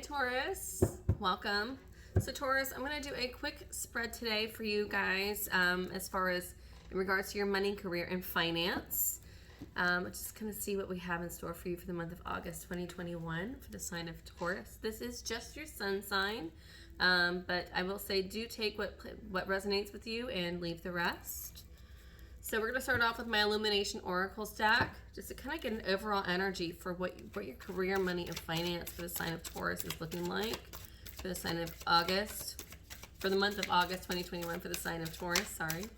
Taurus, welcome. So Taurus, I'm going to do a quick spread today for you guys as far as in regards to your money, career, and finance. Just kind of see what we have in store for you for the month of August 2021 for the sign of Taurus. This is just your sun sign, but I will say do take what resonates with you and leave the rest. So we're going to start off with my Illumination Oracle stack, just to kind of get an overall energy for what your career, money, and finance for the sign of Taurus is looking like for the sign of August, for the month of August 2021 for the sign of Taurus, sorry.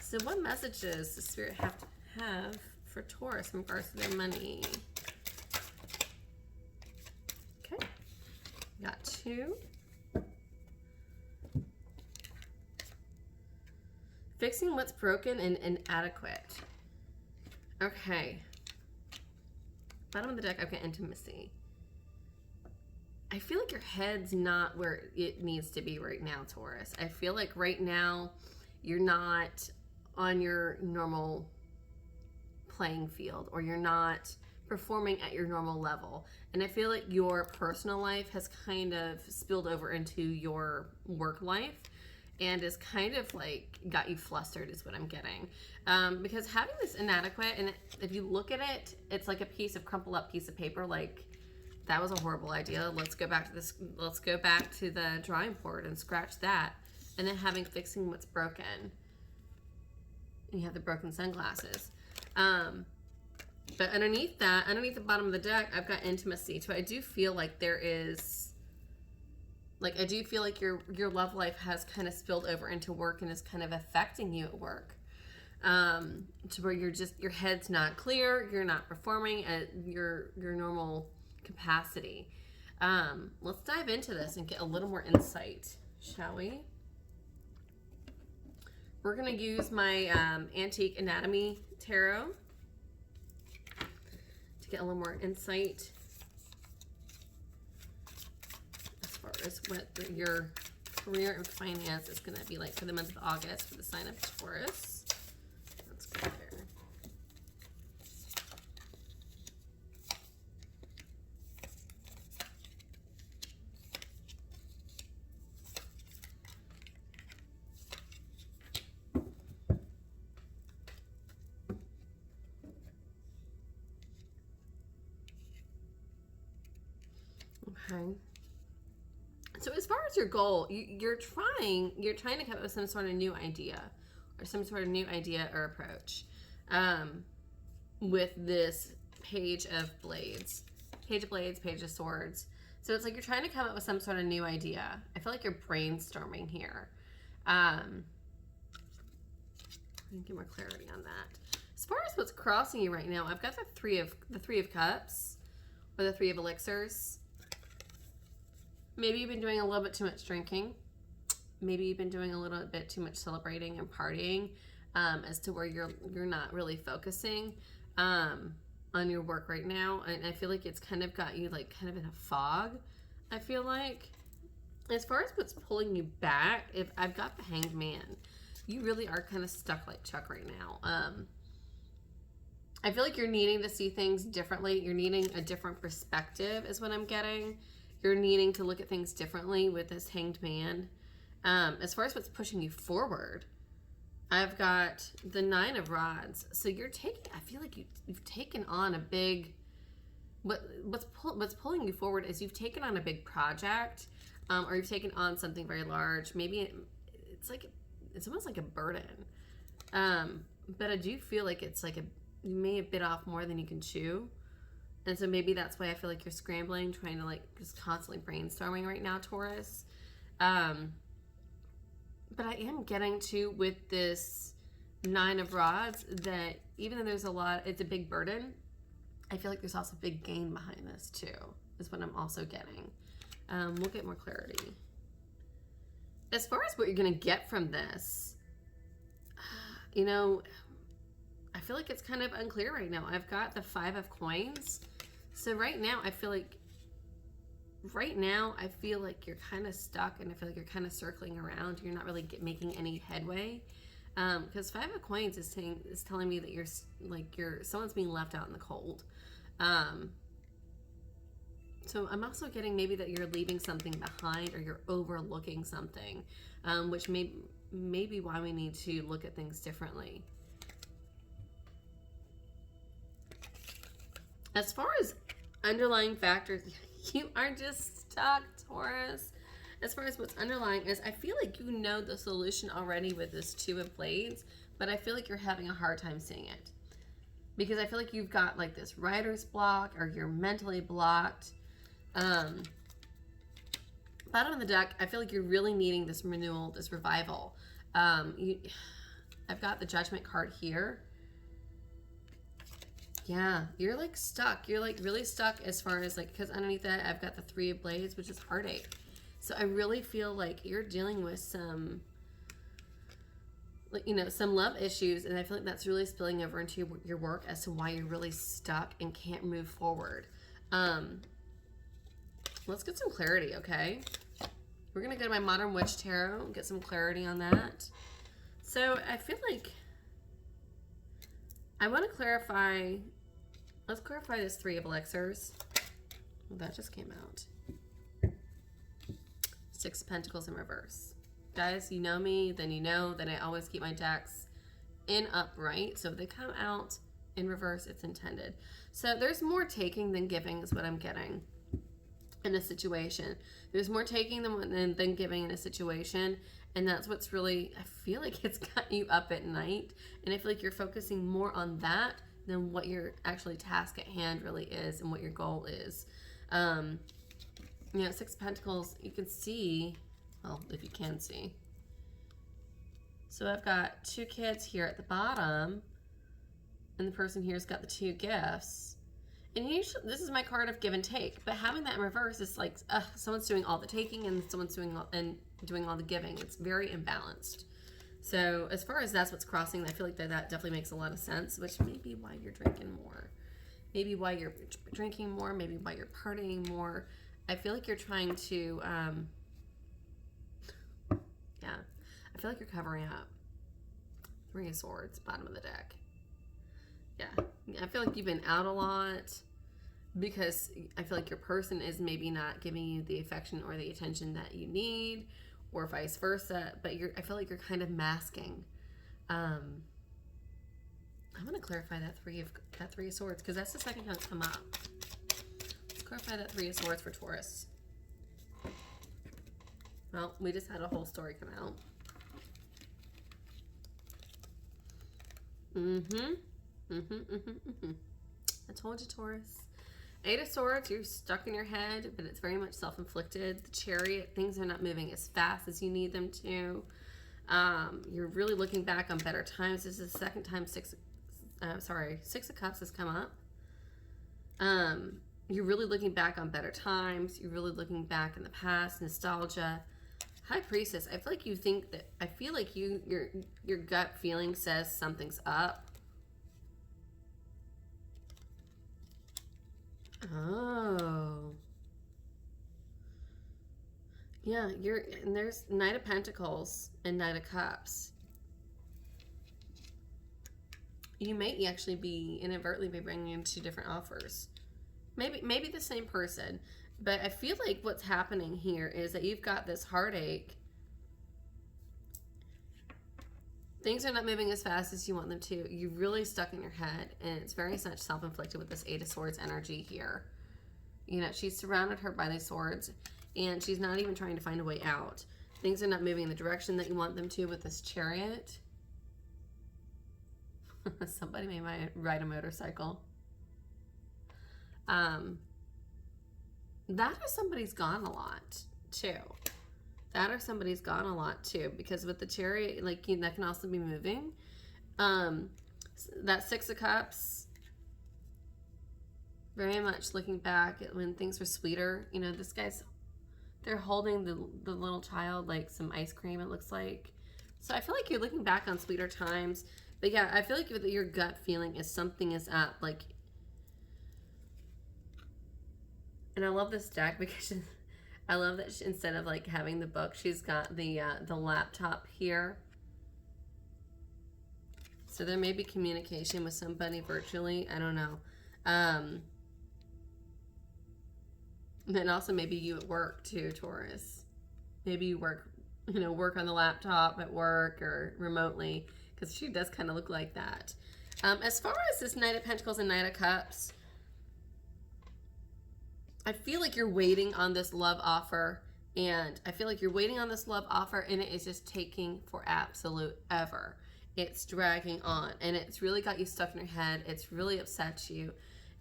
So what messages does Spirit have to have for Taurus in regards to their money? Okay, got two. Fixing what's broken and inadequate. Okay. Bottom of the deck, I've got intimacy. I feel like your head's not where it needs to be right now, Taurus. I feel like right now you're not on your normal playing field, or you're not performing at your normal level. And I feel like your personal life has kind of spilled over into your work life, and is kind of like got you flustered is what I'm getting. Because having this inadequate, and if you look at it, it's like a piece of crumpled up piece of paper, like that was a horrible idea. Let's go back to this. Let's go back to the drawing board and scratch that. And then fixing what's broken. And you have the broken sunglasses. But underneath that, underneath the bottom of the deck, I've got intimacy. So I do feel like there is, I do feel like your love life has kind of spilled over into work and is kind of affecting you at work. To where your head's not clear, you're not performing at your normal capacity. Let's dive into this and get a little more insight, shall we? We're going to use my Antique Anatomy Tarot to get a little more insight as what your career and finance is going to be like for the month of August for the sign of Taurus. Let's go there. Okay. So as far as your goal, you're trying to come up with some sort of new idea or approach with this Page of Blades, Page of Swords. So it's like you're trying to come up with some sort of new idea. I feel like you're brainstorming here. Let me get more clarity on that. As far as what's crossing you right now, I've got the Three of Cups, or the Three of Elixirs. Maybe you've been doing a little bit too much drinking. Maybe you've been doing a little bit too much celebrating and partying, as to where you're not really focusing on your work right now. And I feel like it's kind of got you like kind of in a fog. I feel like as far as what's pulling you back, if I've got the Hanged Man, you really are kind of stuck like Chuck right now. I feel like you're needing to see things differently. You're needing a different perspective is what I'm getting. You're needing to look at things differently with this Hanged Man. As far as what's pushing you forward, I've got the Nine of Rods. So you're taking, I feel like you've taken on a big, what's pulling you forward is you've taken on a big project, or you've taken on something very large. Maybe it's almost like a burden. But I do feel like it's like you may have bit off more than you can chew. And so maybe that's why I feel like you're scrambling, trying to like just constantly brainstorming right now, Taurus. But I am getting to with this Nine of Rods that even though there's a lot, it's a big burden, I feel like there's also big gain behind this too, is what I'm also getting. We'll get more clarity. As far as what you're going to get from this, I feel like it's kind of unclear right now. I've got the Five of Coins. So right now, I feel like you're kind of stuck, and I feel like you're kind of circling around. You're not really making any headway. Because Five of Coins is telling me that someone's being left out in the cold. So I'm also getting maybe that you're leaving something behind or you're overlooking something, which may be why we need to look at things differently. As far as underlying factors, you are just stuck, Taurus. As far as what's underlying is, I feel like you know the solution already with this Two of Blades, but I feel like you're having a hard time seeing it. Because I feel like you've got like this writer's block, or you're mentally blocked. Bottom of the deck, I feel like you're really needing this renewal, this revival. I've got the Judgment card here. Yeah, you're like stuck. You're like really stuck as far as like, because underneath that, I've got the Three of Blades, which is heartache. So I really feel like you're dealing with some, you know, some love issues. And I feel like that's really spilling over into your work as to why you're really stuck and can't move forward. Let's get some clarity, okay? We're going to go to my Modern Witch Tarot and get some clarity on that. So I feel like I want to clarify. Let's clarify this Three of Elixirs. Well, that just came out. Six of Pentacles in reverse. Guys, you know me, then you know that I always keep my decks in upright. So if they come out in reverse, it's intended. So there's more taking than giving is what I'm getting in a situation. There's more taking than giving in a situation. And that's what's really, I feel like it's got you up at night. And I feel like you're focusing more on that than what your actually task at hand really is and what your goal is. You know, Six of Pentacles, you can see, well, if you can see. So I've got two kids here at the bottom, and the person here's got the two gifts. And usually, this is my card of give and take, but having that in reverse is like, someone's doing all the taking and someone's doing all the giving. It's very imbalanced. So as far as that's what's crossing, I feel like that definitely makes a lot of sense, which may be why you're drinking more. Maybe why you're drinking more, maybe why you're partying more. I feel like you're trying to, yeah, I feel like you're covering up. Three of Swords, bottom of the deck. Yeah, I feel like you've been out a lot because I feel like your person is maybe not giving you the affection or the attention that you need, or vice versa, but I feel like you're kind of masking. I'm going to clarify that Three of Swords, because that's the second time it's come up. Let's clarify that Three of Swords for Taurus. Well, we just had a whole story come out. I told you, Taurus. Eight of Swords, you're stuck in your head, but it's very much self-inflicted. The Chariot, things are not moving as fast as you need them to. You're really looking back on better times. This is the second time Six of Cups has come up. You're really looking back on better times. You're really looking back in the past, nostalgia. High Priestess, I feel like you think that, I feel like your gut feeling says something's up. Oh. Yeah, and there's Knight of Pentacles and Knight of Cups. You may actually be inadvertently bringing in two different offers. Maybe the same person. But I feel like what's happening here is that you've got this heartache. Things are not moving as fast as you want them to. You're really stuck in your head, and it's very much self-inflicted with this Eight of Swords energy here. You know, she's surrounded her by these swords, and she's not even trying to find a way out. Things are not moving in the direction that you want them to with this Chariot. Somebody may ride a motorcycle. That or somebody's gone a lot, too. That or somebody's gone a lot, too. Because with the Chariot, like, that can also be moving. That Six of Cups, very much looking back at when things were sweeter. You know, this guy's, they're holding the little child, like, some ice cream, it looks like. So I feel like you're looking back on sweeter times. But, yeah, I feel like your gut feeling is something is up, like... And I love this deck because I love that instead of like having the book, she's got the laptop here. So there may be communication with somebody virtually. I don't know. And then also maybe you at work too, Taurus. Maybe you work, work on the laptop at work or remotely, because she does kind of look like that. As far as this Knight of Pentacles and Knight of Cups, I feel like you're waiting on this love offer, and I feel like you're waiting on this love offer, and it is just taking for absolute ever. It's dragging on, and it's really got you stuck in your head. It's really upset you,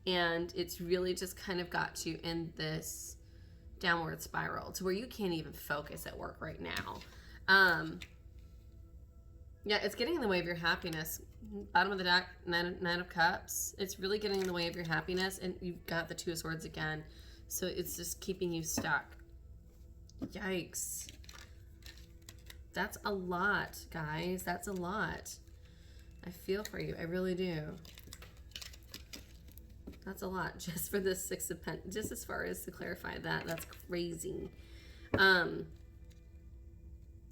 and it's really just kind of got you in this downward spiral to where you can't even focus at work right now. Yeah, it's getting in the way of your happiness. Bottom of the deck, Nine of Cups. It's really getting in the way of your happiness, and you've got the Two of Swords again. So it's just keeping you stuck. Yikes. That's a lot, guys. That's a lot. I feel for you. I really do. That's a lot just for this Six of Pentacles. Just as far as to clarify that, that's crazy. Let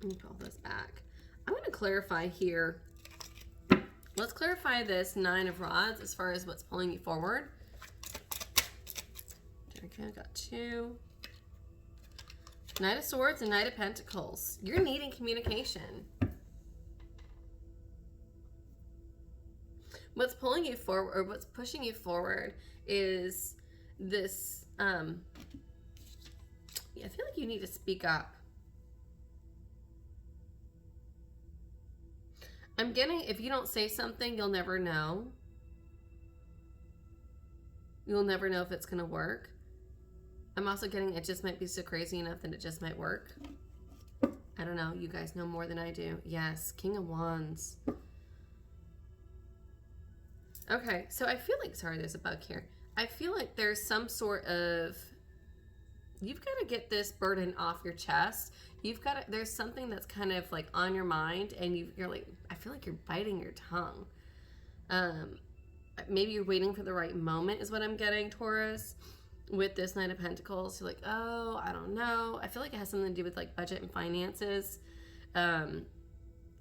me pull this back. I'm going to clarify here. Let's clarify this Nine of Rods as far as what's pulling you forward. Okay, I got two. Knight of Swords and Knight of Pentacles. You're needing communication. What's pulling you forward, or what's pushing you forward, is this, yeah, I feel like you need to speak up. I'm getting, if you don't say something, you'll never know. You'll never know if it's going to work. I'm also getting, it just might be so crazy enough that it just might work. I don't know. You guys know more than I do. Yes, King of Wands. Okay, so I feel like, sorry, there's a bug here. I feel like there's some sort of, you've got to get this burden off your chest. You've got to, there's something that's kind of like on your mind, and you're like, I feel like you're biting your tongue. Maybe you're waiting for the right moment is what I'm getting, Taurus. With this Knight of Pentacles, you're like, oh, I don't know. I feel like it has something to do with like budget and finances.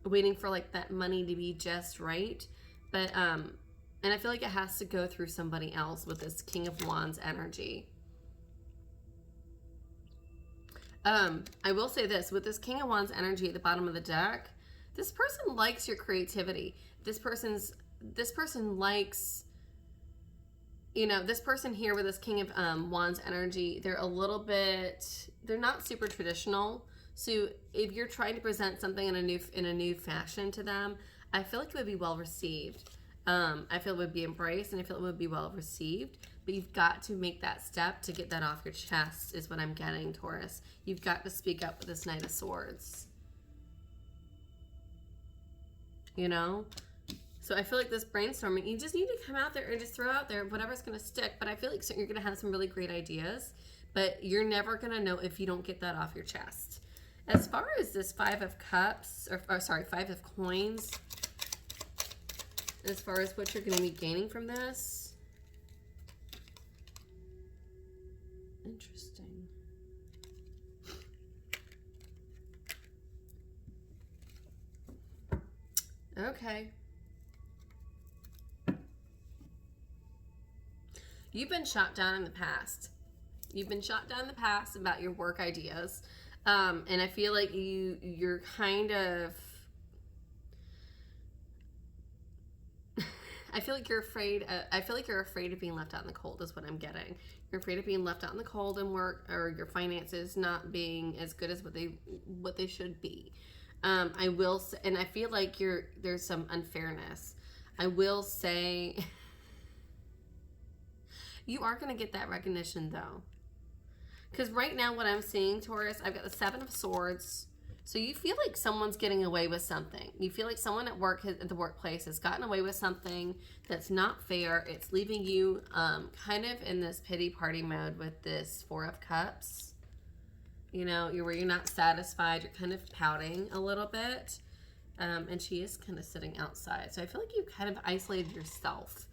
Waiting for like that money to be just right. But, and I feel like it has to go through somebody else with this King of Wands energy. I will say this, with this King of Wands energy at the bottom of the deck, this person likes your creativity. This person likes, this person here with this King of Wands energy, they're a little bit, they're not super traditional. So if you're trying to present something in a new fashion to them, I feel like it would be well received. I feel it would be embraced, and I feel it would be well received. But you've got to make that step to get that off your chest is what I'm getting, Taurus. You've got to speak up with this Knight of Swords. So I feel like this brainstorming, you just need to come out there and just throw out there whatever's going to stick. But I feel like you're going to have some really great ideas. But you're never going to know if you don't get that off your chest. As far as this Five of Cups, Five of Coins, as far as what you're going to be gaining from this. Interesting. Okay. You've been shot down in the past. You've been shot down in the past about your work ideas. And I feel like you're kind of, I feel like you're afraid of being left out in the cold is what I'm getting. You're afraid of being left out in the cold in work, or your finances not being as good as what they should be. I will say, and I feel like there's some unfairness. I will say you are going to get that recognition though. Because right now what I'm seeing, Taurus, I've got the Seven of Swords. So you feel like someone's getting away with something. You feel like someone at the workplace has gotten away with something that's not fair. It's leaving you kind of in this pity party mode with this Four of Cups. You're not satisfied. You're kind of pouting a little bit. And she is kind of sitting outside. So I feel like you kind of isolated yourself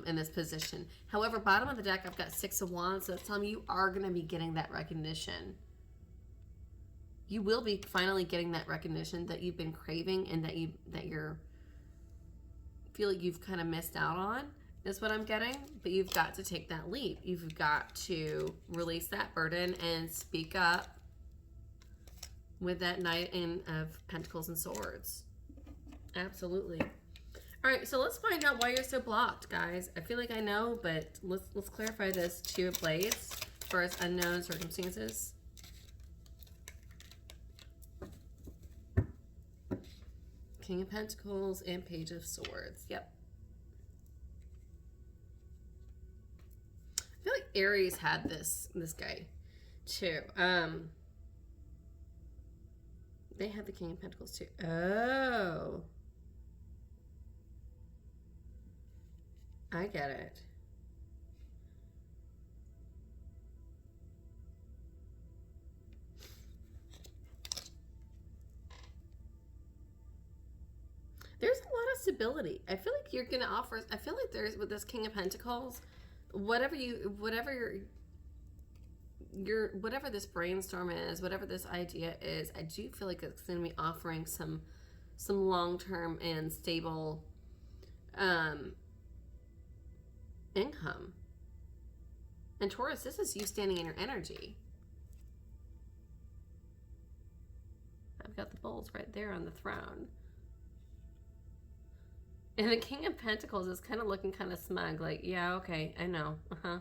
in this position. However, bottom of the deck, I've got Six of Wands. So it's telling me you are going to be getting that recognition. You will be finally getting that recognition that you've been craving, and that you're feel like you've kind of missed out on. is what I'm getting. But you've got to take that leap. You've got to release that burden and speak up with that Knight of Pentacles and Swords. Absolutely. All right, so let's find out why you're so blocked, guys. I feel like I know, but let's clarify this. Two of Blades for as unknown circumstances. King of Pentacles and Page of Swords. Yep. I feel like Aries had this guy too. They had the King of Pentacles too. Oh. I get it. There's a lot of stability. I feel like you're gonna offer. I feel like there's, with this King of Pentacles, whatever this brainstorm is, whatever this idea is, I do feel like it's gonna be offering some long-term and stable income. And Taurus, this is you standing in your energy. I've got the Bulls right there on the throne. And the King of Pentacles is kind of looking kind of smug, like, yeah, okay, I know, And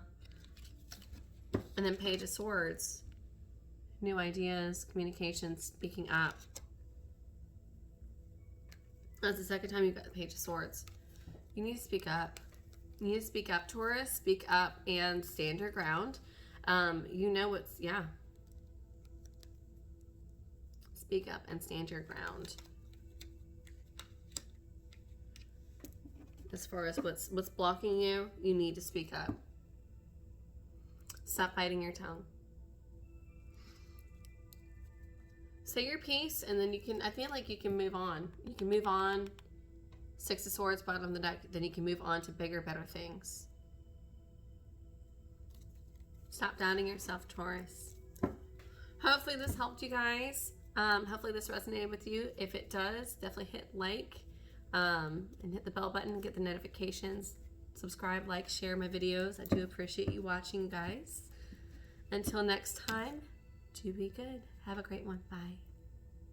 then Page of Swords, new ideas, communication, speaking up. That's the second time you've got the Page of Swords. You need to speak up. You need to speak up, Taurus. Speak up and stand your ground. You know what's, yeah. Speak up and stand your ground. As far as what's blocking you, you need to speak up. Stop biting your tongue. Say your piece, and then you can, I feel like you can move on. You can move on. Six of Swords, bottom of the deck, then you can move on to bigger, better things. Stop doubting yourself, Taurus. Hopefully this helped you guys. Hopefully this resonated with you. If it does, definitely hit like. And hit the bell button, get the notifications, subscribe, like, share my videos. I do appreciate you watching, guys. Until next time, do be good. Have a great one. Bye.